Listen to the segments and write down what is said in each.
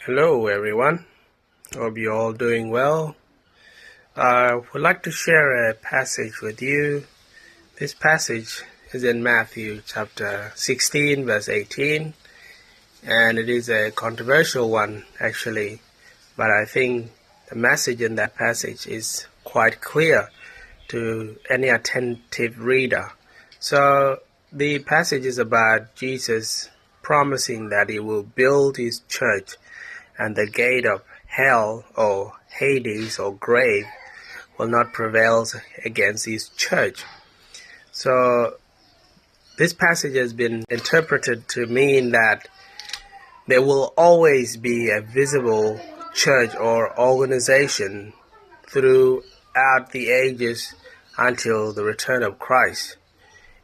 Hello everyone, hope you're all doing well. I would like to share a passage with you. This passage is in Matthew chapter 16 verse 18, and it is a controversial one actually, but I think the message in that passage is quite clear to any attentive reader. So the passage is about Jesus promising that he will build his church, and the gate of hell or Hades or grave will not prevail against his church. So this passage has been interpreted to mean that there will always be a visible church or organization throughout the ages until the return of Christ.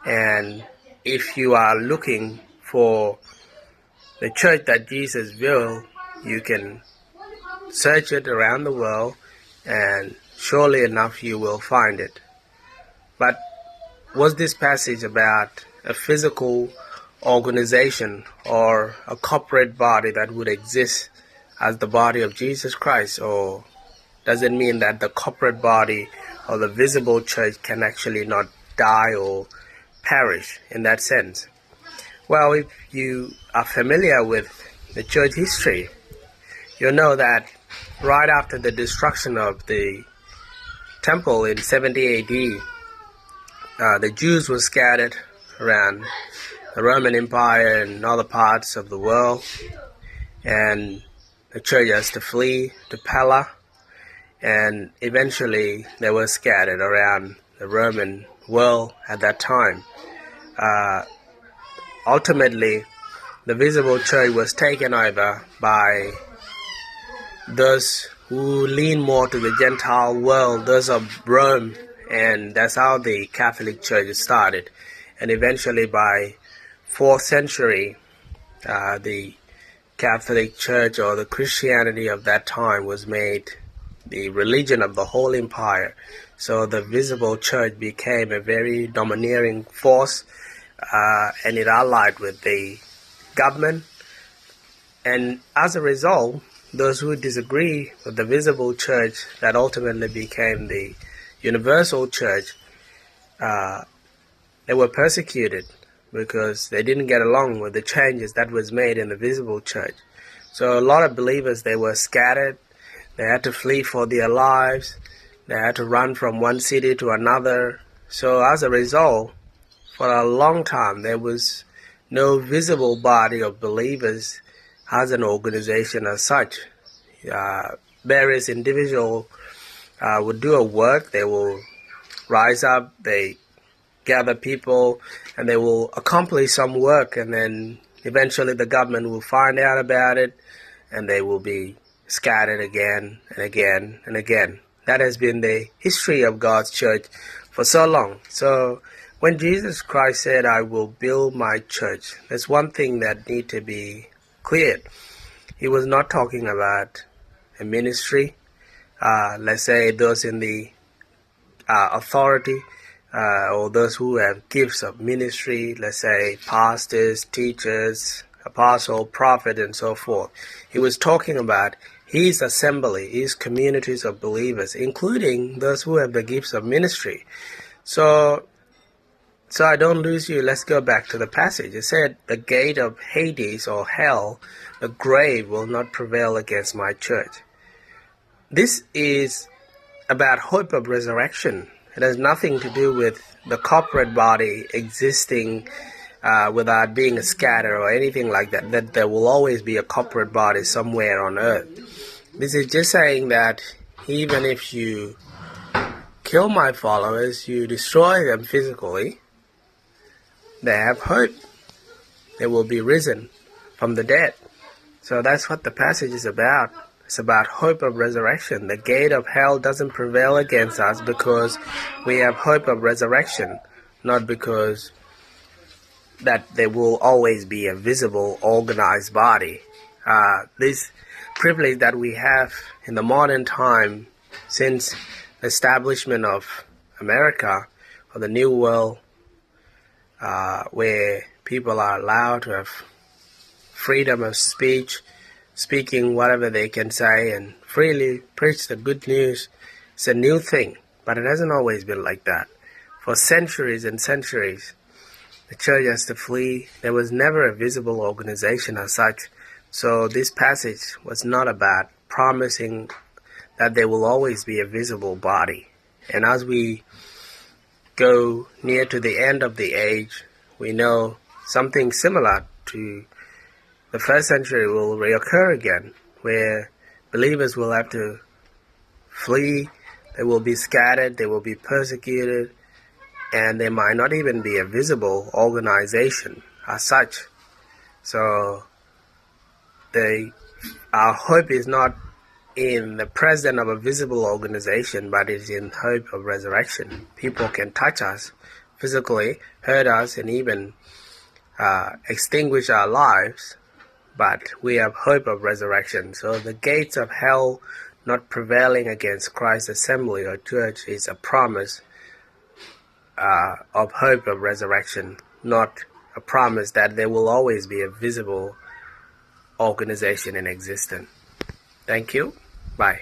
And if you are looking for the church that Jesus will, you can search it around the world, and surely enough you will find it. But was this passage about a physical organization or a corporate body that would exist as the body of Jesus Christ, or does it mean that the corporate body or the visible church can actually not die or perish in that sense? Well, if you are familiar with the church history, you know that right after the destruction of the temple in 70 AD, the Jews were scattered around the Roman Empire and other parts of the world, and the church has to flee to Pella, and eventually they were scattered around the Roman world at that time. Ultimately, the visible church was taken over by those who lean more to the Gentile world, those of Rome, and that's how the Catholic Church started. And eventually by 4th century, the Catholic Church or the Christianity of that time was made the religion of the whole empire. So the visible church became a very domineering force, and it allied with the government. And as a result, those who disagree with the visible church that ultimately became the universal church, they were persecuted because they didn't get along with the changes that was made in the visible church. So a lot of believers, they were scattered. They had to flee for their lives. They had to run from one city to another. So as a result, for a long time, there was no visible body of believers as an organization as such. Various individuals would do a work. They will rise up, they gather people, and they will accomplish some work, and then eventually the government will find out about it, and they will be scattered again and again and again. That has been the history of God's church for so long. So when Jesus Christ said, "I will build my church," there's one thing that needs to be cleared. He was not talking about a ministry. Let's say those in the authority, or those who have gifts of ministry, let's say pastors, teachers, apostle, prophet, and so forth. He was talking about his assembly, his communities of believers, including those who have the gifts of ministry. So I don't lose you, let's go back to the passage. It said, "The gate of Hades or hell, the grave, will not prevail against my church." This is about hope of resurrection. It has nothing to do with the corporate body existing without being scattered or anything like that, that there will always be a corporate body somewhere on earth. This is just saying that even if you kill my followers, you destroy them physically, they have hope. They will be risen from the dead. So that's what the passage is about. It's about hope of resurrection. The gate of hell doesn't prevail against us because we have hope of resurrection, not because that there will always be a visible, organized body. This privilege that we have in the modern time since the establishment of America or the New World, where people are allowed to have freedom of speech, speaking whatever they can say and freely preach the good news. It's a new thing, but it hasn't always been like that. For centuries and centuries, the church has to flee. There was never a visible organization as such. So this passage was not about promising that there will always be a visible body. And as we go near to the end of the age, we know something similar to the first century will reoccur again, where believers will have to flee, they will be scattered, they will be persecuted, and there might not even be a visible organization as such. So our hope is not in the presence of a visible organization, but it's in hope of resurrection. People can touch us physically, hurt us, and even extinguish our lives, but we have hope of resurrection. So the gates of hell not prevailing against Christ's assembly or church is a promise of hope of resurrection, not a promise that there will always be a visible organization in existence. Thank you. Bye.